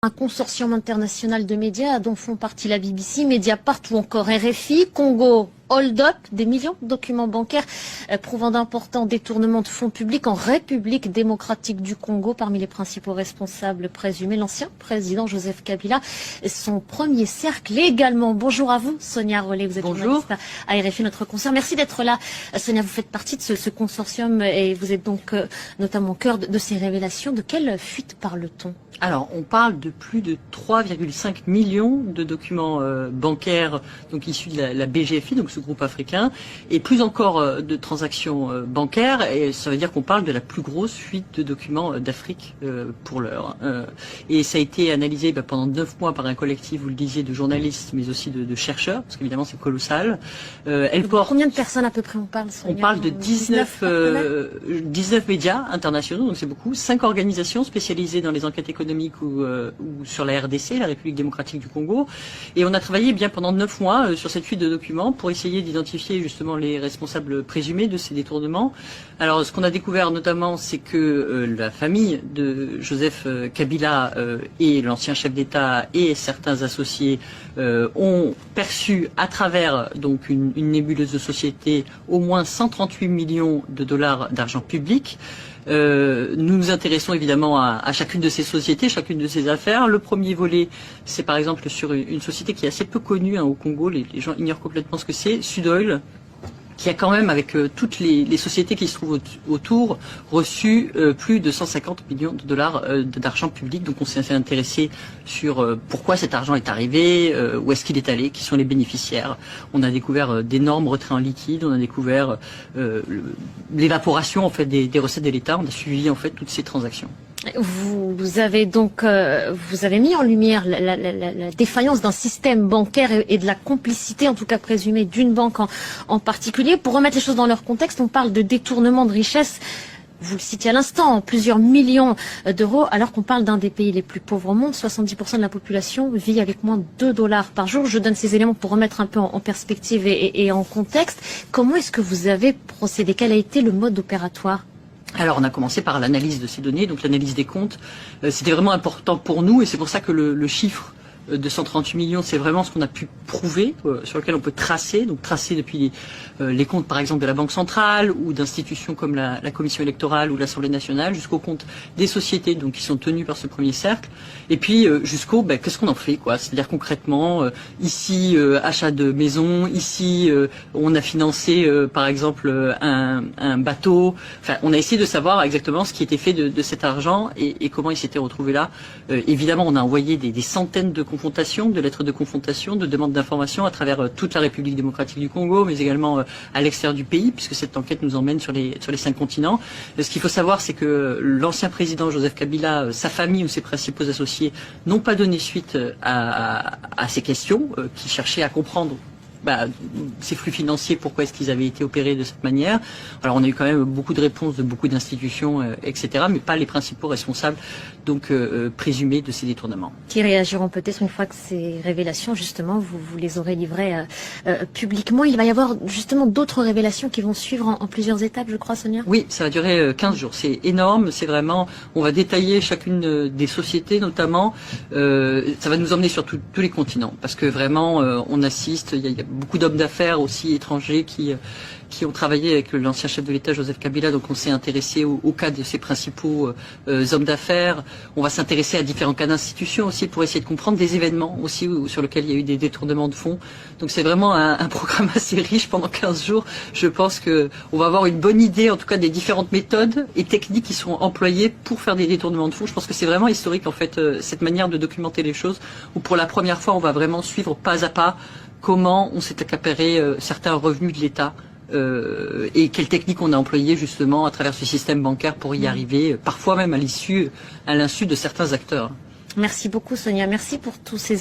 Un consortium international de médias dont font partie la BBC, Mediapart ou encore RFI, Congo Hold-up, des millions de documents bancaires prouvant d'importants détournements de fonds publics en République démocratique du Congo. Parmi les principaux responsables présumés, l'ancien président Joseph Kabila et son premier cercle également. Bonjour à vous, Sonia Rollet, vous êtes journaliste à RFI, notre consoeur. Merci d'être là. Sonia, vous faites partie de ce consortium et vous êtes donc notamment au cœur de ces révélations. De quelle fuite parle-t-on ? Alors, on parle de plus de 3,5 millions de documents bancaires, donc issus de la BGFI, donc ce groupe africain, et plus encore de transactions bancaires. Et ça veut dire qu'on parle de la plus grosse fuite de documents d'Afrique pour l'heure. Et ça a été analysé pendant 9 mois par un collectif, vous le disiez, de journalistes, mais aussi de chercheurs, parce qu'évidemment c'est colossal. Combien de personnes à peu près on parle, Sonia ? On parle de 19 médias internationaux, donc c'est beaucoup, 5 organisations spécialisées dans les enquêtes économiques ou sur la RDC, la République démocratique du Congo. Et on a travaillé bien pendant 9 mois sur cette fuite de documents pour essayer d'identifier justement les responsables présumés de ces détournements. Alors ce qu'on a découvert notamment, c'est que la famille de Joseph Kabila et l'ancien chef d'État et certains associés ont perçu à travers donc une nébuleuse de société au moins 138 millions de dollars d'argent public. Nous nous intéressons évidemment à chacune de ces sociétés, chacune de ces affaires. Le premier volet, c'est par exemple sur une société qui est assez peu connue au Congo, les gens ignorent complètement ce que c'est, Sudoil, qui a quand même, avec toutes les sociétés qui se trouvent autour, reçu plus de 150 millions de dollars d'argent public. Donc on s'est intéressé sur pourquoi cet argent est arrivé, où est-ce qu'il est allé, qui sont les bénéficiaires. On a découvert d'énormes retraits en liquide, on a découvert l'évaporation en fait des recettes de l'État. On a suivi en fait toutes ces transactions. Vous avez donc vous avez mis en lumière la défaillance d'un système bancaire et de la complicité, en tout cas présumée, d'une banque en particulier. Pour remettre les choses dans leur contexte, on parle de détournement de richesse. Vous le citiez à l'instant, plusieurs millions d'euros, alors qu'on parle d'un des pays les plus pauvres au monde. 70% de la population vit avec moins de 2 dollars par jour. Je donne ces éléments pour remettre un peu en perspective et en contexte. Comment est-ce que vous avez procédé ? Quel a été le mode opératoire ? Alors on a commencé par l'analyse de ces données, donc l'analyse des comptes. C'était vraiment important pour nous et c'est pour ça que le chiffre de 138 millions, c'est vraiment ce qu'on a pu prouver, sur lequel on peut tracer, donc tracer depuis les comptes par exemple de la Banque centrale ou d'institutions comme la Commission électorale ou l'Assemblée nationale, jusqu'aux comptes des sociétés donc qui sont tenues par ce premier cercle, et puis jusqu'au qu'est-ce qu'on en fait quoi, c'est-à-dire concrètement ici achat de maison, ici on a financé par exemple un bateau, enfin on a essayé de savoir exactement ce qui était fait de cet argent et comment il s'était retrouvé là. Évidemment on a envoyé des centaines de lettres de confrontation, de demandes d'information à travers toute la République démocratique du Congo, mais également à l'extérieur du pays, puisque cette enquête nous emmène sur les 5 continents. Ce qu'il faut savoir, c'est que l'ancien président Joseph Kabila, sa famille ou ses principaux associés n'ont pas donné suite à ces questions, qui cherchaient à comprendre ces flux financiers, pourquoi est-ce qu'ils avaient été opérés de cette manière. Alors on a eu quand même beaucoup de réponses de beaucoup d'institutions, etc., mais pas les principaux responsables donc présumés de ces détournements. Qui réagiront peut-être une fois que ces révélations, justement, vous les aurez livrées publiquement. Il va y avoir justement d'autres révélations qui vont suivre en plusieurs étapes, je crois, Sonia ? Oui, ça va durer 15 jours. C'est énorme, c'est vraiment... On va détailler chacune des sociétés, notamment. Ça va nous emmener sur tous les continents, parce que vraiment, on assiste... Il y a beaucoup d'hommes d'affaires aussi étrangers qui ont travaillé avec l'ancien chef de l'État Joseph Kabila, donc on s'est intéressé au cas de ses principaux hommes d'affaires. On va s'intéresser à différents cas d'institutions aussi pour essayer de comprendre des événements aussi sur lesquels il y a eu des détournements de fonds. Donc c'est vraiment un programme assez riche pendant 15 jours. Je pense que on va avoir une bonne idée en tout cas des différentes méthodes et techniques qui sont employées pour faire des détournements de fonds. Je pense que c'est vraiment historique en fait cette manière de documenter les choses où pour la première fois on va vraiment suivre pas à pas comment on s'est accaparé certains revenus de l'État et quelles techniques on a employées justement à travers ce système bancaire pour y arriver, parfois même à l'insu de certains acteurs. Merci beaucoup Sonia, merci pour tous ces